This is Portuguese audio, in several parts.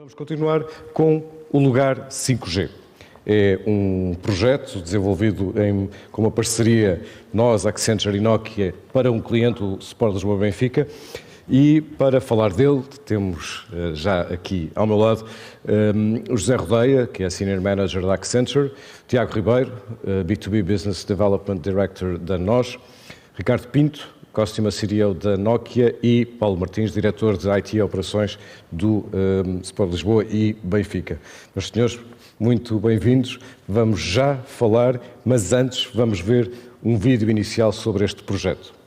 Vamos continuar com o Lugar 5G. É um projeto desenvolvido com uma parceria nós, Accenture e Nokia, para um cliente, o Sport Lisboa Benfica. E para falar dele, temos já aqui ao meu lado o José Rodeia, que é Senior Manager da Accenture, Tiago Ribeiro, B2B Business Development Director da NOS, Ricardo Pinto, Customer CEO da Nokia e Paulo Martins, Diretor de IT e Operações do Sport Lisboa e Benfica. Meus senhores, muito bem-vindos. Vamos já falar, mas antes vamos ver um vídeo inicial sobre este projeto.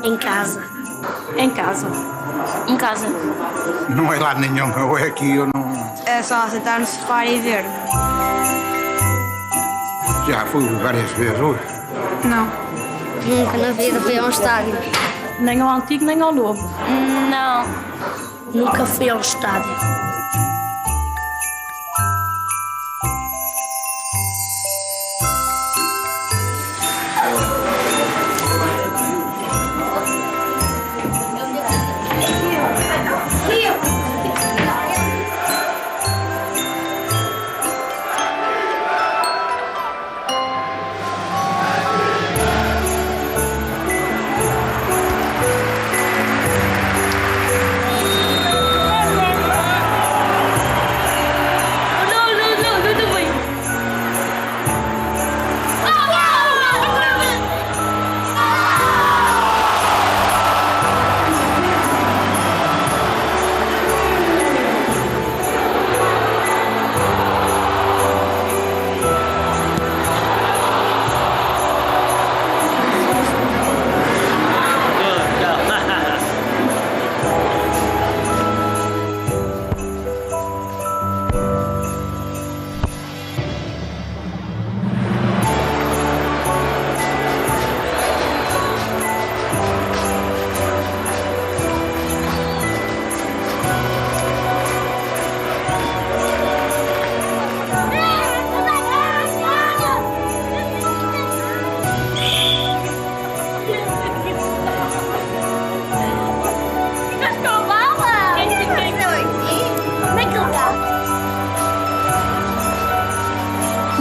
Em casa. Em casa. Em casa. Não é lá nenhum, eu é aqui, eu não... É só sentar no sofá e ver. Já fui várias vezes hoje. Não. Nunca na vida fui a um estádio. Nem ao antigo, nem ao novo. Não. Nunca fui a um estádio.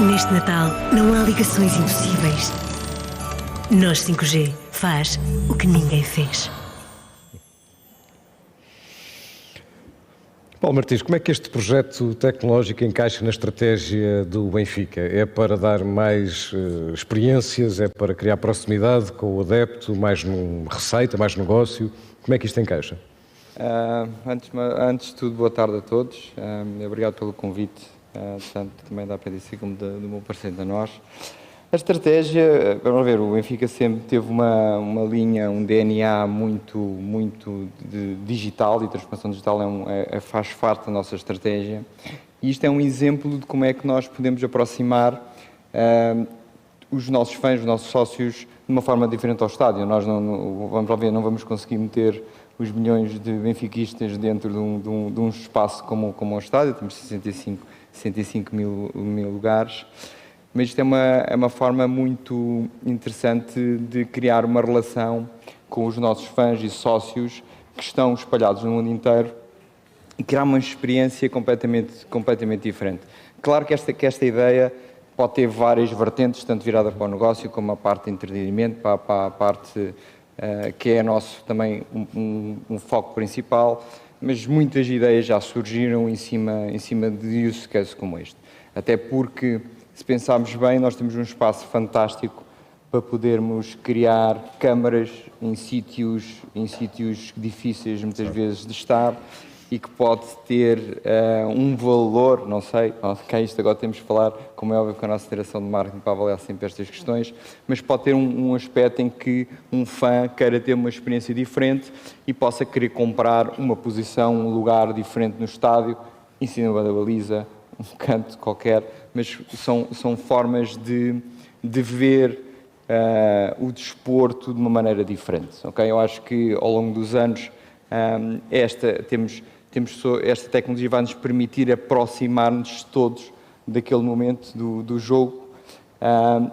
Neste Natal não há ligações impossíveis. NOS 5G faz o que ninguém fez. Paulo Martins, como é que este projeto tecnológico encaixa na estratégia do Benfica? É para dar mais experiências, é para criar proximidade com o adepto, mais receita, mais negócio? Como é que isto encaixa? Antes de tudo, boa tarde a todos. Obrigado pelo convite, tanto também da PDC como do meu parceiro da NOS. A estratégia, vamos ver, o Benfica sempre teve uma linha, um DNA muito digital, e transformação digital faz parte da nossa estratégia. E isto é um exemplo de como é que nós podemos aproximar os nossos fãs, os nossos sócios, de uma forma diferente ao estádio. Nós não vamos conseguir meter os milhões de benfiquistas dentro de um espaço como o estádio, temos 65 mil lugares. Mas isto é uma forma muito interessante de criar uma relação com os nossos fãs e sócios que estão espalhados no mundo inteiro e criar uma experiência completamente diferente. Claro que esta ideia pode ter várias vertentes, tanto virada para o negócio como a parte de entretenimento, para a parte que é nosso também um foco principal, mas muitas ideias já surgiram em cima de use case como este. Até porque, se pensarmos bem, nós temos um espaço fantástico para podermos criar câmaras em sítios difíceis muitas vezes de estar e que pode ter um valor, não sei, que é isto agora temos de falar, como é óbvio, com a nossa direção de marketing para avaliar sempre estas questões, mas pode ter um aspecto em que um fã queira ter uma experiência diferente e possa querer comprar uma posição, um lugar diferente no estádio, em cima da baliza, um canto qualquer, mas são formas de ver o desporto de uma maneira diferente. Okay? Eu acho que ao longo dos anos esta tecnologia vai nos permitir aproximar-nos todos daquele momento do jogo.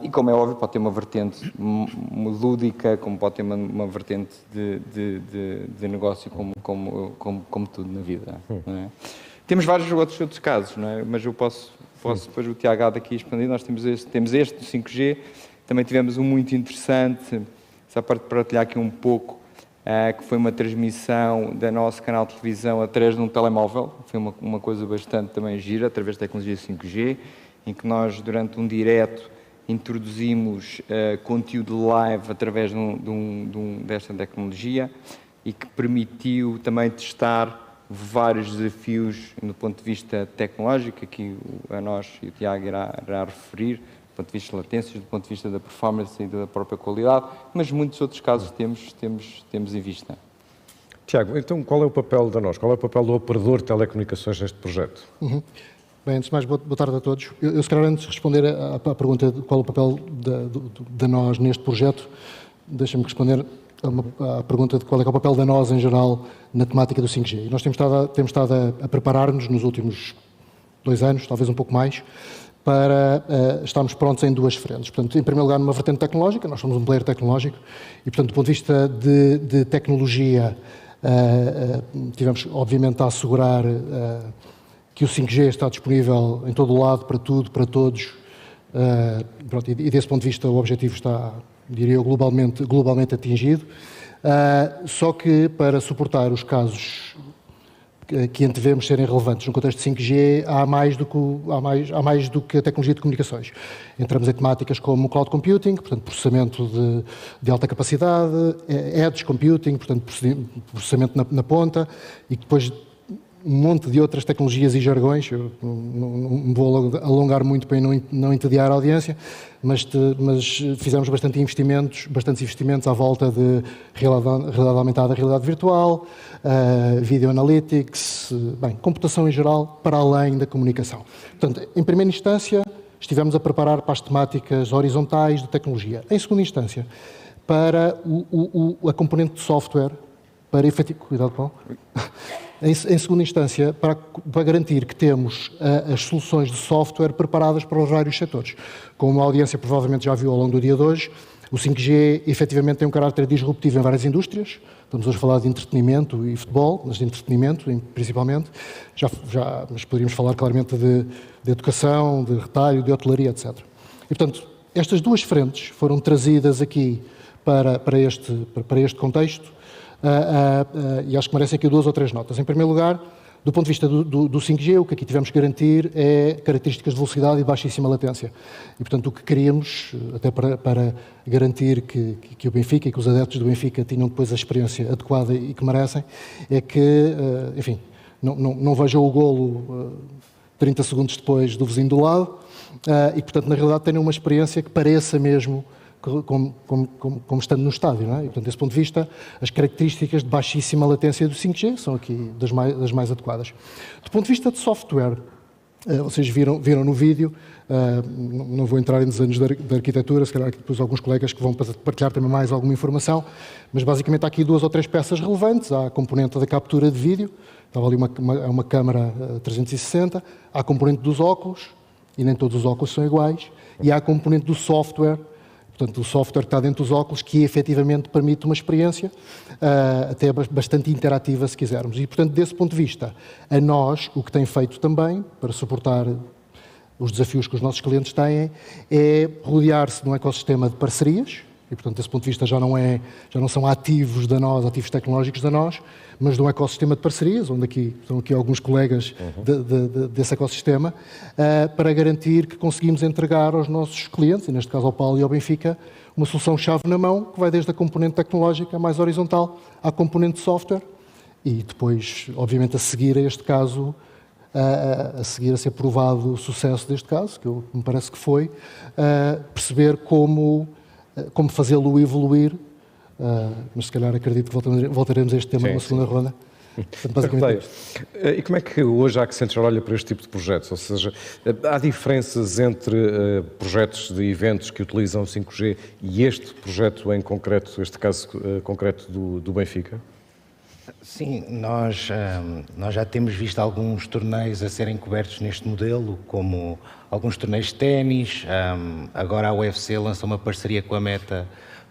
E como é óbvio, pode ter uma vertente lúdica, como pode ter uma vertente de negócio, como tudo na vida. Não é? Temos vários outros casos, não é? Mas eu posso depois o Tiago há daqui expandir. Nós temos este do 5G, também tivemos um muito interessante, só para partilhar aqui um pouco, que foi uma transmissão da nosso canal de televisão através de um telemóvel. Foi uma coisa bastante também gira, através da tecnologia 5G, em que nós, durante um direto, introduzimos conteúdo live através desta tecnologia e que permitiu também testar vários desafios do ponto de vista tecnológico, aqui a nós e o Tiago irá referir, do ponto de vista de latências, do ponto de vista da performance e da própria qualidade, mas muitos outros casos temos em vista. Tiago, então qual é o papel da nós? Qual é o papel do operador de telecomunicações neste projeto? Bem, antes de mais, boa tarde a todos. Eu se calhar, antes de responder à pergunta de qual é o papel da nós neste projeto, deixa-me responder à pergunta de qual é o papel da nós em geral na temática do 5G. E nós temos estado a preparar-nos nos últimos 2 anos, talvez um pouco mais, para estarmos prontos em 2 frentes. Portanto, em primeiro lugar, numa vertente tecnológica, nós somos um player tecnológico e, portanto, do ponto de vista de tecnologia, tivemos, obviamente, a assegurar que o 5G está disponível em todo o lado, para tudo, para todos, e desse ponto de vista o objetivo está, diria eu, globalmente atingido, só que para suportar os casos que antevemos serem relevantes no contexto de 5G, há mais do que a tecnologia de comunicações. Entramos em temáticas como cloud computing, portanto processamento de alta capacidade, edge computing, portanto processamento na ponta, e depois um monte de outras tecnologias e jargões. Eu não vou alongar muito para não entediar a audiência, mas fizemos bastantes investimentos à volta de realidade aumentada, realidade virtual, video analytics, computação em geral, para além da comunicação. Portanto, em primeira instância, estivemos a preparar para as temáticas horizontais de tecnologia. Em segunda instância, para a componente de software, para efetivo... Cuidado, Paulo. Em segunda instância, para garantir que temos as soluções de software preparadas para os vários setores. Como a audiência provavelmente já viu ao longo do dia de hoje, o 5G efetivamente tem um caráter disruptivo em várias indústrias. Estamos hoje a falar de entretenimento e futebol, mas de entretenimento principalmente. Mas poderíamos falar claramente de educação, de retalho, de hotelaria, etc. E, portanto, estas 2 frentes foram trazidas aqui para este contexto. E acho que merecem aqui 2 ou 3 notas. Em primeiro lugar, do ponto de vista do 5G, o que aqui tivemos que garantir é características de velocidade e baixíssima latência. E, portanto, o que queríamos, até para garantir que o Benfica e que os adeptos do Benfica tinham depois a experiência adequada e que merecem, é que, enfim, não vejam o golo 30 segundos depois do vizinho do lado e, portanto, na realidade tenham uma experiência que pareça mesmo como estando no estádio, não é? E, portanto, desse ponto de vista, as características de baixíssima latência do 5G são aqui das mais adequadas. Do ponto de vista de software, vocês viram no vídeo, não vou entrar em desenhos de arquitetura, se calhar depois alguns colegas que vão partilhar também mais alguma informação, mas basicamente há aqui 2 ou 3 peças relevantes. Há a componente da captura de vídeo, estava ali uma câmara 360, há a componente dos óculos, e nem todos os óculos são iguais, e há a componente do software. Portanto, o software que está dentro dos óculos, que efetivamente permite uma experiência até bastante interativa, se quisermos. E, portanto, desse ponto de vista, a nós, o que tem feito também, para suportar os desafios que os nossos clientes têm, é rodear-se de um ecossistema de parcerias, e, portanto, desse ponto de vista já não são ativos tecnológicos da nós, mas de um ecossistema de parcerias, onde estão aqui alguns colegas desse ecossistema, para garantir que conseguimos entregar aos nossos clientes, e neste caso ao Paulo e ao Benfica, uma solução-chave na mão, que vai desde a componente tecnológica mais horizontal à componente de software, e depois, obviamente, a seguir a este caso, a seguir a ser provado o sucesso deste caso, que me parece que foi, perceber como fazê-lo evoluir, mas se calhar acredito que voltaremos a este tema numa segunda ronda, Portanto, basicamente, E como é que hoje a Accenture olha para este tipo de projetos? Ou seja, há diferenças entre projetos de eventos que utilizam 5G e este projeto em concreto, este caso concreto do Benfica? Sim, nós já temos visto alguns torneios a serem cobertos neste modelo, como alguns torneios de ténis. Agora a UFC lança uma parceria com a Meta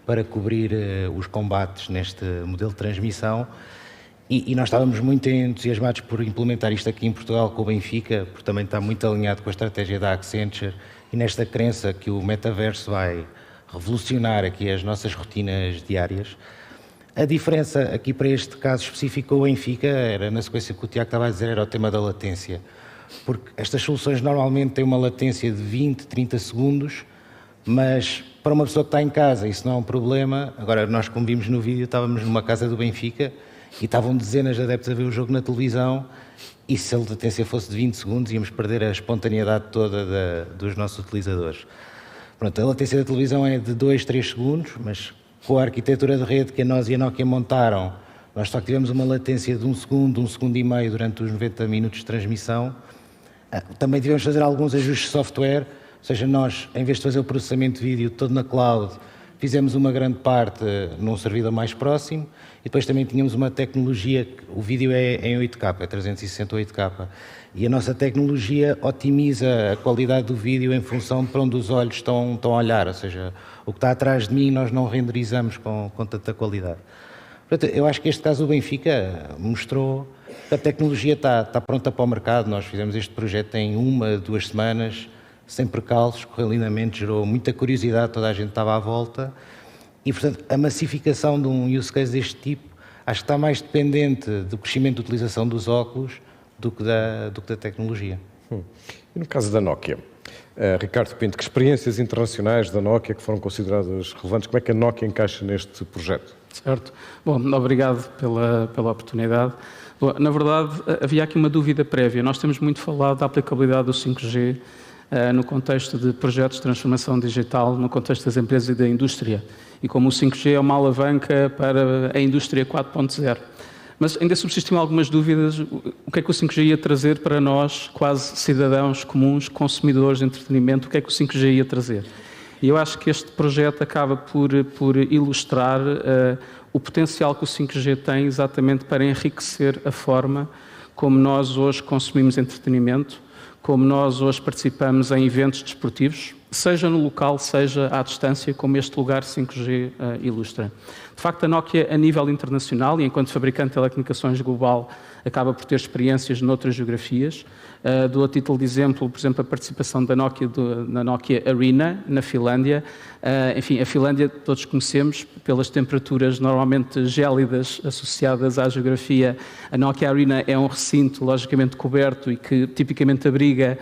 para cobrir os combates neste modelo de transmissão. E nós estávamos muito entusiasmados por implementar isto aqui em Portugal com o Benfica, porque também está muito alinhado com a estratégia da Accenture e nesta crença que o metaverso vai revolucionar aqui as nossas rotinas diárias. A diferença aqui para este caso específico com o Benfica era, na sequência que o Tiago estava a dizer, era o tema da latência. Porque estas soluções normalmente têm uma latência de 20, 30 segundos, mas para uma pessoa que está em casa isso não é um problema. Agora, nós, como vimos no vídeo, estávamos numa casa do Benfica e estavam dezenas de adeptos a ver o jogo na televisão e se a latência fosse de 20 segundos íamos perder a espontaneidade toda dos nossos utilizadores. Pronto, a latência da televisão é de 2, 3 segundos, mas com a arquitetura de rede que a nós e a Nokia montaram, nós só tivemos uma latência de 1 segundo e meio durante os 90 minutos de transmissão. Também tivemos de fazer alguns ajustes de software, ou seja, nós, em vez de fazer o processamento de vídeo todo na cloud, fizemos uma grande parte num servidor mais próximo e depois também tínhamos uma tecnologia, o vídeo é em 8K, é 360 8K, e a nossa tecnologia otimiza a qualidade do vídeo em função de para onde os olhos estão a olhar, ou seja, o que está atrás de mim nós não renderizamos com tanta qualidade. Portanto, eu acho que este caso do Benfica mostrou que a tecnologia está pronta para o mercado. Nós fizemos este projeto em 1, 2 semanas, sem percalços, correu lindamente, gerou muita curiosidade, toda a gente estava à volta e, portanto, a massificação de um use case deste tipo acho que está mais dependente do crescimento de utilização dos óculos do que da tecnologia. E no caso da Nokia, Ricardo Pinto, que experiências internacionais da Nokia que foram consideradas relevantes? Como é que a Nokia encaixa neste projeto? Certo. Bom, obrigado pela oportunidade. Bom, na verdade, havia aqui uma dúvida prévia. Nós temos muito falado da aplicabilidade do 5G no contexto de projetos de transformação digital, no contexto das empresas e da indústria. E como o 5G é uma alavanca para a indústria 4.0. Mas ainda subsistiam algumas dúvidas, o que é que o 5G ia trazer para nós, quase cidadãos comuns, consumidores de entretenimento, o que é que o 5G ia trazer? E eu acho que este projeto acaba por ilustrar o potencial que o 5G tem exatamente para enriquecer a forma como nós hoje consumimos entretenimento, como nós hoje participamos em eventos desportivos, seja no local, seja à distância, como este lugar 5G ilustra. De facto, a Nokia, a nível internacional, e enquanto fabricante de telecomunicações global, acaba por ter experiências noutras geografias. Dou a título de exemplo, por exemplo, a participação da Nokia na Nokia Arena, na Finlândia. Enfim, a Finlândia todos conhecemos pelas temperaturas normalmente gélidas associadas à geografia. A Nokia Arena é um recinto logicamente coberto e que tipicamente abriga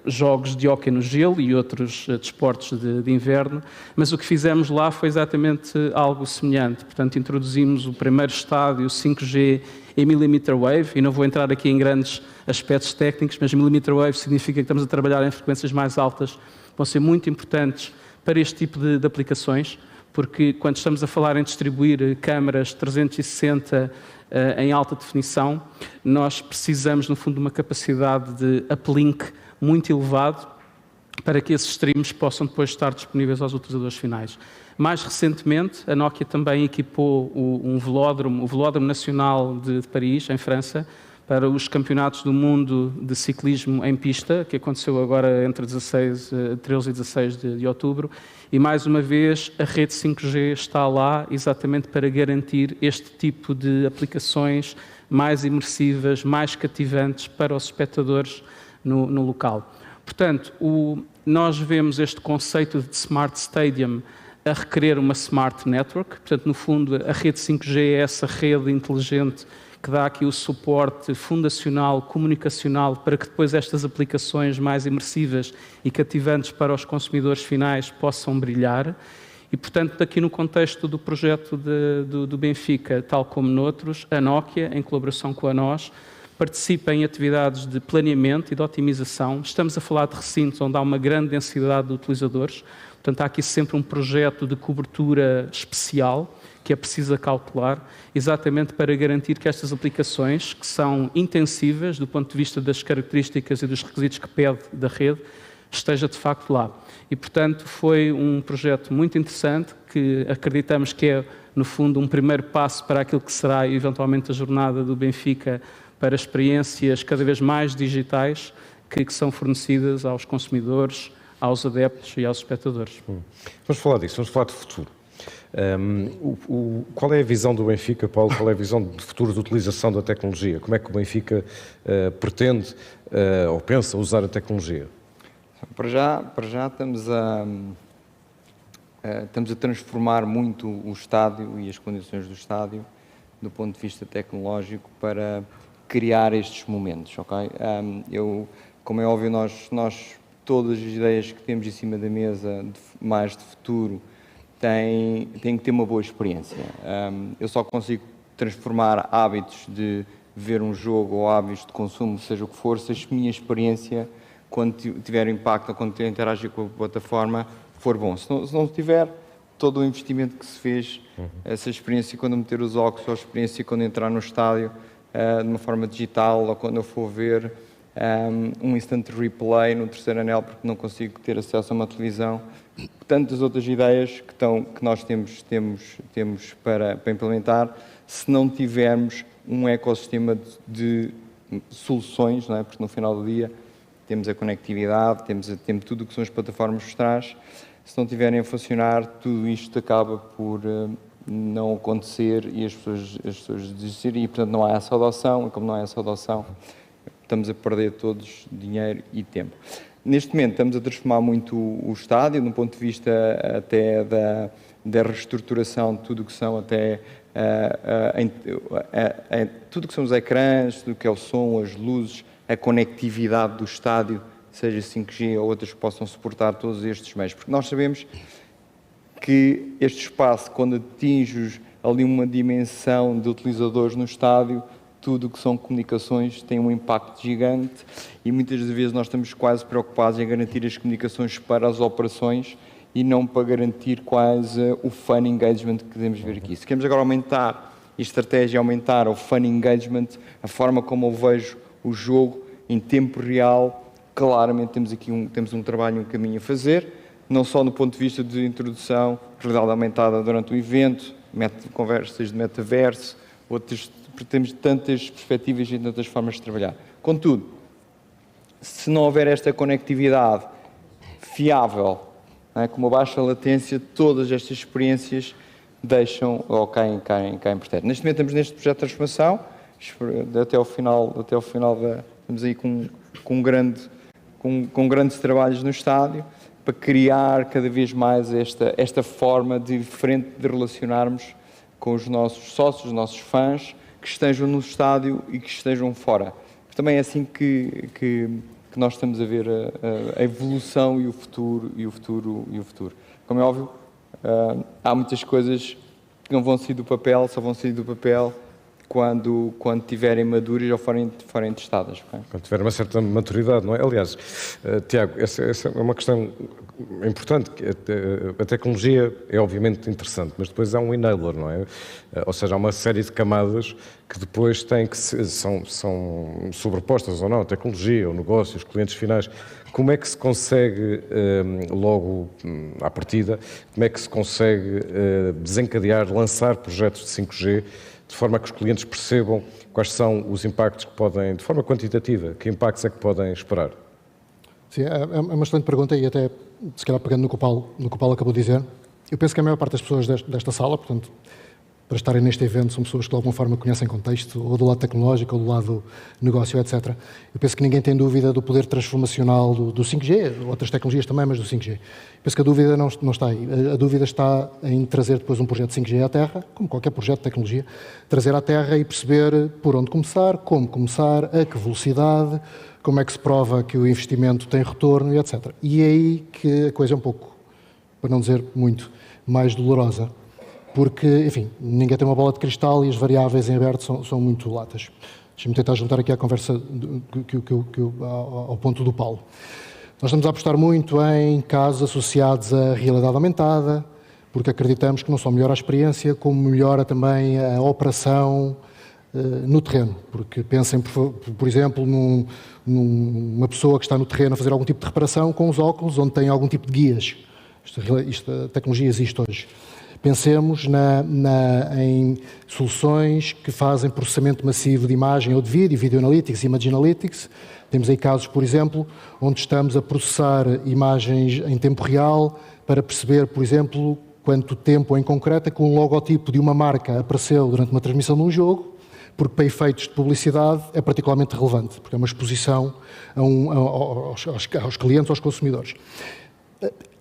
jogos de hóquei no gelo e outros desportos de inverno, mas o que fizemos lá foi exatamente algo semelhante. Portanto, introduzimos o primeiro estádio 5G em millimeter wave, e não vou entrar aqui em grandes aspectos técnicos, mas millimeter wave significa que estamos a trabalhar em frequências mais altas, vão ser muito importantes para este tipo de aplicações, porque quando estamos a falar em distribuir câmaras 360 em alta definição, nós precisamos, no fundo, de uma capacidade de uplink muito elevado para que esses streams possam depois estar disponíveis aos utilizadores finais. Mais recentemente, a Nokia também equipou o Velódromo Nacional de Paris, em França, para os campeonatos do mundo de ciclismo em pista, que aconteceu agora entre 13 e 16 de outubro, e mais uma vez a rede 5G está lá exatamente para garantir este tipo de aplicações mais imersivas, mais cativantes para os espectadores no local. Portanto, nós vemos este conceito de Smart Stadium a requerer uma Smart Network, portanto, no fundo, a rede 5G é essa rede inteligente que dá aqui o suporte fundacional, comunicacional, para que depois estas aplicações mais imersivas e cativantes para os consumidores finais possam brilhar. E, portanto, aqui no contexto do projeto do Benfica, tal como noutros, a Nokia, em colaboração com a nós, participa em atividades de planeamento e de otimização. Estamos a falar de recintos onde há uma grande densidade de utilizadores, portanto há aqui sempre um projeto de cobertura especial que é preciso calcular, exatamente para garantir que estas aplicações, que são intensivas do ponto de vista das características e dos requisitos que pede da rede, esteja de facto lá. E, portanto, foi um projeto muito interessante que acreditamos que é, no fundo, um primeiro passo para aquilo que será, eventualmente, a jornada do Benfica para experiências cada vez mais digitais que são fornecidas aos consumidores, aos adeptos e aos espectadores. Vamos falar disso, vamos falar de futuro. Qual é a visão do Benfica, Paulo? Qual é a visão de futuro de utilização da tecnologia? Como é que o Benfica pretende ou pensa usar a tecnologia? Para já estamos a transformar muito o estádio e as condições do estádio do ponto de vista tecnológico para criar estes momentos, ok? Como é óbvio, nós todas as ideias que temos em cima da mesa, mais de futuro, têm que ter uma boa experiência. Eu só consigo transformar hábitos de ver um jogo ou hábitos de consumo, seja o que for, se a minha experiência, quando tiver impacto ou quando interagir com a plataforma, for bom. Se não tiver, todo o investimento que se fez, essa experiência quando meter os óculos, ou a experiência quando entrar no estádio, de uma forma digital, ou quando eu for ver um instant replay no terceiro anel, porque não consigo ter acesso a uma televisão. Tantas outras ideias que nós temos para implementar, se não tivermos um ecossistema de soluções, não é? Porque no final do dia temos a conectividade, temos tudo o que são as plataformas por trás. Se não tiverem a funcionar, tudo isto acaba por não acontecer e as pessoas desistirem, e portanto não há essa adoção, e como não há essa adoção, estamos a perder todos dinheiro e tempo. Neste momento estamos a transformar muito o estádio, do ponto de vista até da reestruturação de tudo o que são até tudo o que são os ecrãs, tudo o que é o som, as luzes, a conectividade do estádio, seja 5G ou outras que possam suportar todos estes meios. Porque nós sabemos que este espaço, quando atinge ali uma dimensão de utilizadores no estádio, tudo o que são comunicações tem um impacto gigante e muitas das vezes nós estamos quase preocupados em garantir as comunicações para as operações e não para garantir quase o fun engagement que podemos ver aqui. Se queremos agora aumentar, e a estratégia é aumentar o fun engagement, a forma como eu vejo o jogo em tempo real, claramente temos um trabalho, um caminho a fazer, não só no ponto de vista de introdução, realidade aumentada durante o evento, conversas de metaverso, temos tantas perspectivas e tantas formas de trabalhar. Contudo, se não houver esta conectividade fiável, com uma baixa latência, todas estas experiências deixam ou caem por terra. Neste momento estamos neste projeto de transformação, até ao final estamos aí com grandes trabalhos no estádio, para criar cada vez mais esta forma diferente de relacionarmos com os nossos sócios, os nossos fãs, que estejam no estádio e que estejam fora. Também é assim que nós estamos a ver a evolução e o futuro. Como é óbvio, há muitas coisas que não vão sair do papel, só vão sair do papel quando estiverem maduras ou forem testadas. Okay? Quando tiver uma certa maturidade, não é? Aliás, Tiago, essa é uma questão importante. A tecnologia é obviamente interessante, mas depois há um enabler, não é? Ou seja, há uma série de camadas que depois são sobrepostas ou não, a tecnologia, o negócio, os clientes finais. Como é que se consegue, logo à partida, como é que se consegue desencadear, lançar projetos de 5G de forma a que os clientes percebam quais são os impactos que podem, de forma quantitativa, que impactos é que podem esperar? Sim, é uma excelente pergunta e até, se calhar pegando no que o Paulo acabou de dizer, eu penso que a maior parte das pessoas desta sala, portanto, para estarem neste evento, são pessoas que de alguma forma conhecem contexto, ou do lado tecnológico, ou do lado negócio, etc. Eu penso que ninguém tem dúvida do poder transformacional do 5G, outras tecnologias também, mas do 5G. Eu penso que a dúvida não está aí. A dúvida está em trazer depois um projeto de 5G à Terra, como qualquer projeto de tecnologia, trazer à Terra e perceber por onde começar, como começar, a que velocidade, como é que se prova que o investimento tem retorno e etc. E é aí que a coisa é um pouco, para não dizer muito, mais dolorosa. Porque, enfim, ninguém tem uma bola de cristal e as variáveis em aberto são muito latas. Deixa-me tentar juntar aqui à conversa ao ponto do Paulo. Nós estamos a apostar muito em casos associados à realidade aumentada, porque acreditamos que não só melhora a experiência, como melhora também a operação no terreno. Porque pensem, por exemplo, numa pessoa que está no terreno a fazer algum tipo de reparação com os óculos, onde tem algum tipo de guias. A tecnologia existe hoje. Pensemos em soluções que fazem processamento massivo de imagem ou de vídeo, Video Analytics, Image Analytics. Temos aí casos, por exemplo, onde estamos a processar imagens em tempo real para perceber, por exemplo, quanto tempo em concreto é que um logotipo de uma marca apareceu durante uma transmissão de um jogo, porque para efeitos de publicidade é particularmente relevante, porque é uma exposição aos clientes, aos consumidores.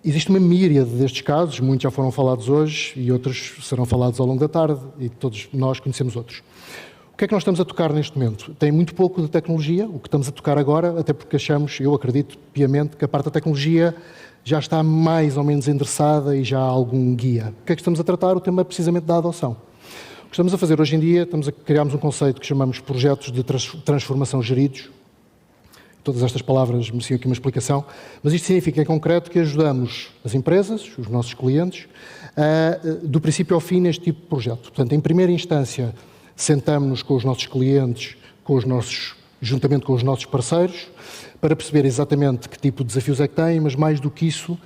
Existe uma míriade destes casos, muitos já foram falados hoje e outros serão falados ao longo da tarde e todos nós conhecemos outros. O que é que nós estamos a tocar neste momento? Tem muito pouco de tecnologia, o que estamos a tocar agora, até porque achamos, eu acredito piamente, que a parte da tecnologia já está mais ou menos endereçada e já há algum guia. O que é que estamos a tratar? O tema é precisamente da adoção. O que estamos a fazer hoje em dia, criamos um conceito que chamamos projetos de transformação geridos. Todas estas palavras mereciam aqui uma explicação, mas isto significa em concreto que ajudamos as empresas, os nossos clientes, do princípio ao fim neste tipo de projeto. Portanto, em primeira instância, sentamos-nos com os nossos clientes, juntamente com os nossos parceiros, para perceber exatamente que tipo de desafios é que têm, mas mais do que isso,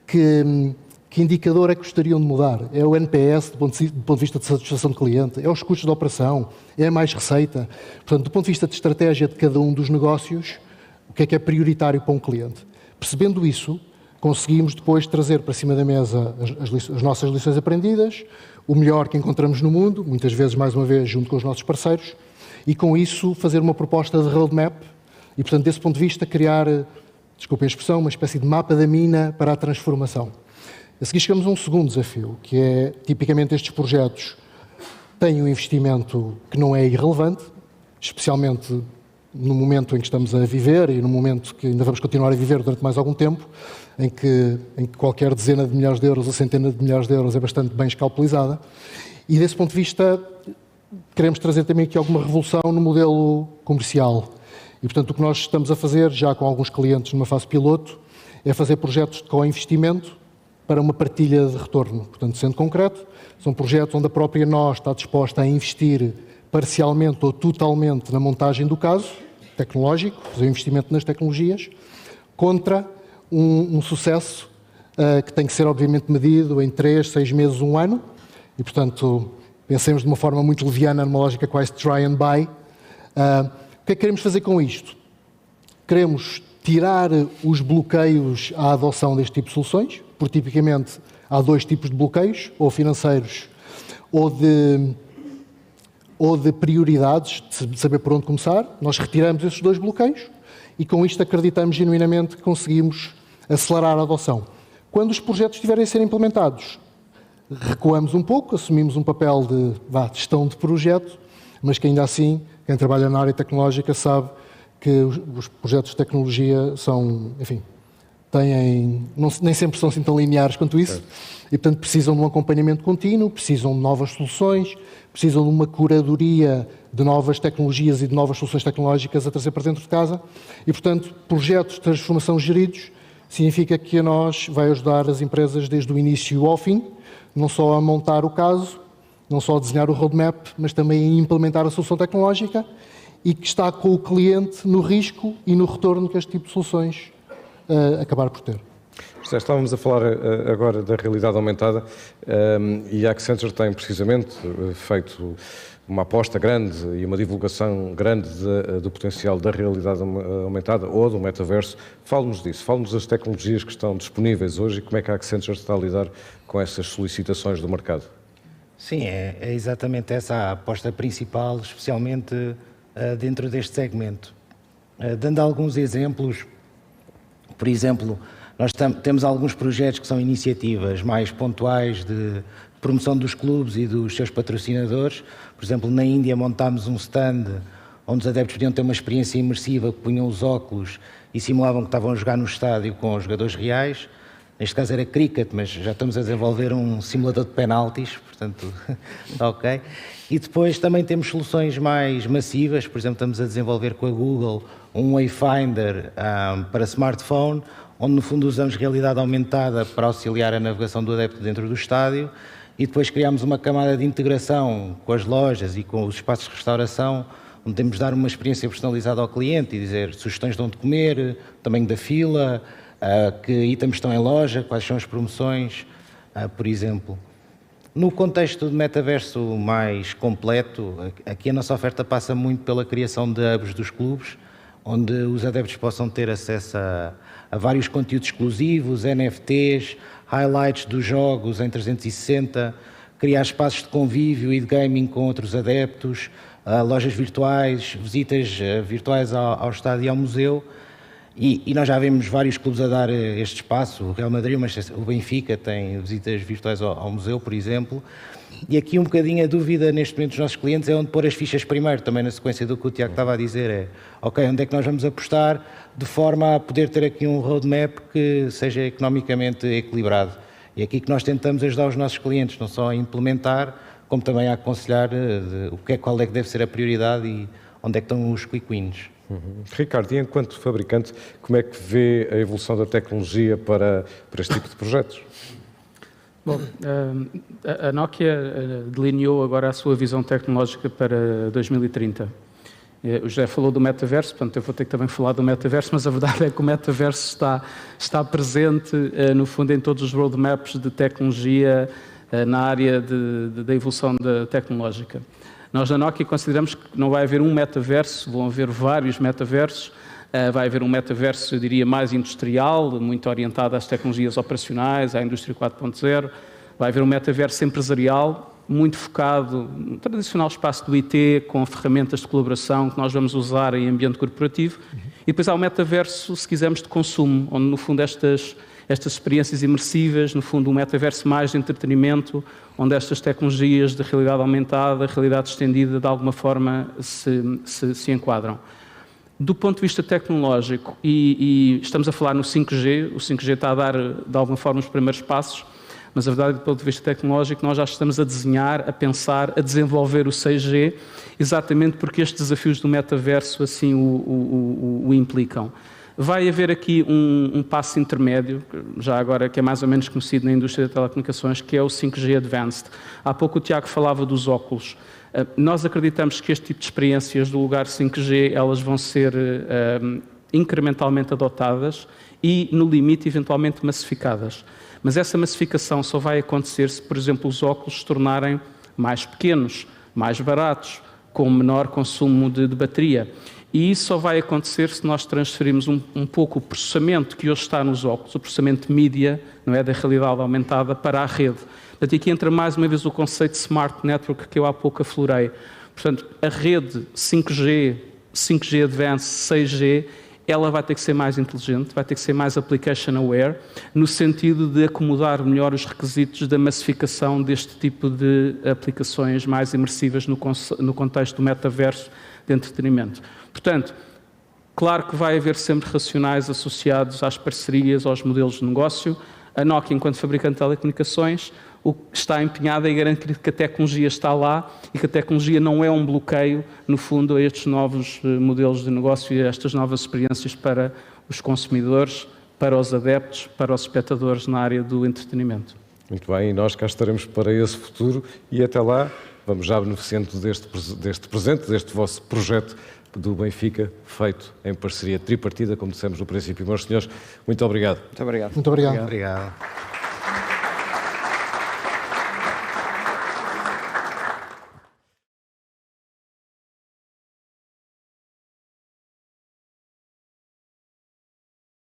que indicador é que gostariam de mudar? É o NPS do ponto de vista de satisfação do cliente? É os custos de operação? É mais receita? Portanto, do ponto de vista de estratégia de cada um dos negócios, o que é prioritário para um cliente? Percebendo isso, conseguimos depois trazer para cima da mesa as nossas lições aprendidas, o melhor que encontramos no mundo, muitas vezes, mais uma vez, junto com os nossos parceiros, e com isso fazer uma proposta de roadmap e, portanto, desse ponto de vista, criar, desculpem a expressão, uma espécie de mapa da mina para a transformação. A seguir chegamos a um segundo desafio, que é, tipicamente, estes projetos têm um investimento que não é irrelevante, especialmente no momento em que estamos a viver e no momento que ainda vamos continuar a viver durante mais algum tempo, em que qualquer dezena de milhares de euros ou centena de milhares de euros é bastante bem escalpelizada. E, desse ponto de vista, queremos trazer também aqui alguma revolução no modelo comercial. E, portanto, o que nós estamos a fazer, já com alguns clientes numa fase piloto, é fazer projetos de co-investimento para uma partilha de retorno. Portanto, sendo concreto, são projetos onde a própria nós está disposta a investir parcialmente ou totalmente na montagem do caso tecnológico, fazer investimento nas tecnologias, contra um sucesso que tem que ser, obviamente, medido em 3, 6 meses, 1 ano. E, portanto, pensemos de uma forma muito leviana, numa lógica quase try and buy. O que é que queremos fazer com isto? Queremos tirar os bloqueios à adoção deste tipo de soluções, porque tipicamente há 2 tipos de bloqueios, ou financeiros ou de prioridades, de saber por onde começar. Nós retiramos esses 2 bloqueios e com isto acreditamos genuinamente que conseguimos acelerar a adoção. Quando os projetos estiverem a ser implementados, recuamos um pouco, assumimos um papel de gestão de projeto, mas que ainda assim, quem trabalha na área tecnológica sabe que os projetos de tecnologia são, enfim, nem sempre são assim tão lineares quanto isso, e portanto precisam de um acompanhamento contínuo, precisam de novas soluções, precisam de uma curadoria de novas tecnologias e de novas soluções tecnológicas a trazer para dentro de casa, e portanto projetos de transformação geridos significa que a nós vai ajudar as empresas desde o início ao fim, não só a montar o caso, não só a desenhar o roadmap, mas também a implementar a solução tecnológica e que está com o cliente no risco e no retorno que este tipo de soluções acabar por ter. Estávamos a falar agora da realidade aumentada e a Accenture tem precisamente feito uma aposta grande e uma divulgação grande do potencial da realidade aumentada ou do metaverso. Fale-nos disso, fale-nos das tecnologias que estão disponíveis hoje e como é que a Accenture está a lidar com essas solicitações do mercado. Sim, é exatamente essa a aposta principal, especialmente dentro deste segmento. Dando alguns exemplos, por exemplo, nós temos alguns projetos que são iniciativas mais pontuais de promoção dos clubes e dos seus patrocinadores. Por exemplo, na Índia montámos um stand onde os adeptos podiam ter uma experiência imersiva, que punham os óculos e simulavam que estavam a jogar no estádio com os jogadores reais. neste caso era cricket, mas já estamos a desenvolver um simulador de penaltis, portanto, está ok. E depois também temos soluções mais massivas, por exemplo, estamos a desenvolver com a Google um Wayfinder para smartphone, onde no fundo usamos realidade aumentada para auxiliar a navegação do adepto dentro do estádio, e depois criamos uma camada de integração com as lojas e com os espaços de restauração, onde temos de dar uma experiência personalizada ao cliente e dizer sugestões de onde comer, tamanho da fila, que itens estão em loja, quais são as promoções, por exemplo. No contexto de metaverso mais completo, aqui a nossa oferta passa muito pela criação de hubs dos clubes, onde os adeptos possam ter acesso a vários conteúdos exclusivos, NFTs, highlights dos jogos em 360, criar espaços de convívio e de gaming com outros adeptos, lojas virtuais, visitas virtuais ao estádio e ao museu. E nós já vemos vários clubes a dar este espaço, o Real Madrid, o Benfica tem visitas virtuais ao museu, por exemplo. E aqui um bocadinho a dúvida neste momento dos nossos clientes é onde pôr as fichas primeiro, também na sequência do que o Tiago estava a dizer, ok, onde é que nós vamos apostar de forma a poder ter aqui um roadmap que seja economicamente equilibrado. E aqui que nós tentamos ajudar os nossos clientes, não só a implementar, como também a aconselhar qual é que deve ser a prioridade e onde é que estão os quick wins. Ricardo, e enquanto fabricante, como é que vê a evolução da tecnologia para este tipo de projetos? Bom, a Nokia delineou agora a sua visão tecnológica para 2030. O José falou do metaverso, portanto eu vou ter que também falar do metaverso, mas a verdade é que o metaverso está presente, no fundo, em todos os roadmaps de tecnologia na área da evolução tecnológica. Nós na Nokia consideramos que não vai haver um metaverso, vão haver vários metaversos. Vai haver um metaverso, eu diria, mais industrial, muito orientado às tecnologias operacionais, à indústria 4.0. Vai haver um metaverso empresarial, muito focado no tradicional espaço do IT, com ferramentas de colaboração que nós vamos usar em ambiente corporativo. E depois há o metaverso, se quisermos, de consumo, onde no fundo estas experiências imersivas, no fundo um metaverso mais de entretenimento, onde estas tecnologias de realidade aumentada, realidade estendida, de alguma forma se enquadram. Do ponto de vista tecnológico, e estamos a falar no 5G, o 5G está a dar, de alguma forma, os primeiros passos, mas a verdade, do ponto de vista tecnológico, nós já estamos a desenhar, a pensar, a desenvolver o 6G, exatamente porque estes desafios do metaverso assim o implicam. Vai haver aqui um passo intermédio, já agora que é mais ou menos conhecido na indústria de telecomunicações, que é o 5G Advanced. Há pouco o Tiago falava dos óculos. Nós acreditamos que este tipo de experiências do lugar 5G, elas vão ser incrementalmente adotadas e, no limite, eventualmente massificadas. Mas essa massificação só vai acontecer se, por exemplo, os óculos se tornarem mais pequenos, mais baratos, com menor consumo de bateria. E isso só vai acontecer se nós transferirmos um pouco o processamento que hoje está nos óculos, o processamento de mídia, não é, da realidade aumentada, para a rede. Portanto, aqui entra mais uma vez o conceito de Smart Network que eu há pouco aflorei. Portanto, a rede 5G, 5G Advanced, 6G, ela vai ter que ser mais inteligente, vai ter que ser mais application aware, no sentido de acomodar melhor os requisitos da massificação deste tipo de aplicações mais imersivas no contexto do metaverso de entretenimento. Portanto, claro que vai haver sempre racionais associados às parcerias, aos modelos de negócio. A Nokia, enquanto fabricante de telecomunicações, está empenhada em garantir que a tecnologia está lá e que a tecnologia não é um bloqueio, no fundo, a estes novos modelos de negócio e a estas novas experiências para os consumidores, para os adeptos, para os espectadores na área do entretenimento. Muito bem, e nós cá estaremos para esse futuro e até lá vamos já beneficiando deste presente, deste vosso projeto do Benfica, feito em parceria tripartida, como dissemos no princípio. Meus senhores, muito obrigado. Muito obrigado. Muito obrigado. Obrigado.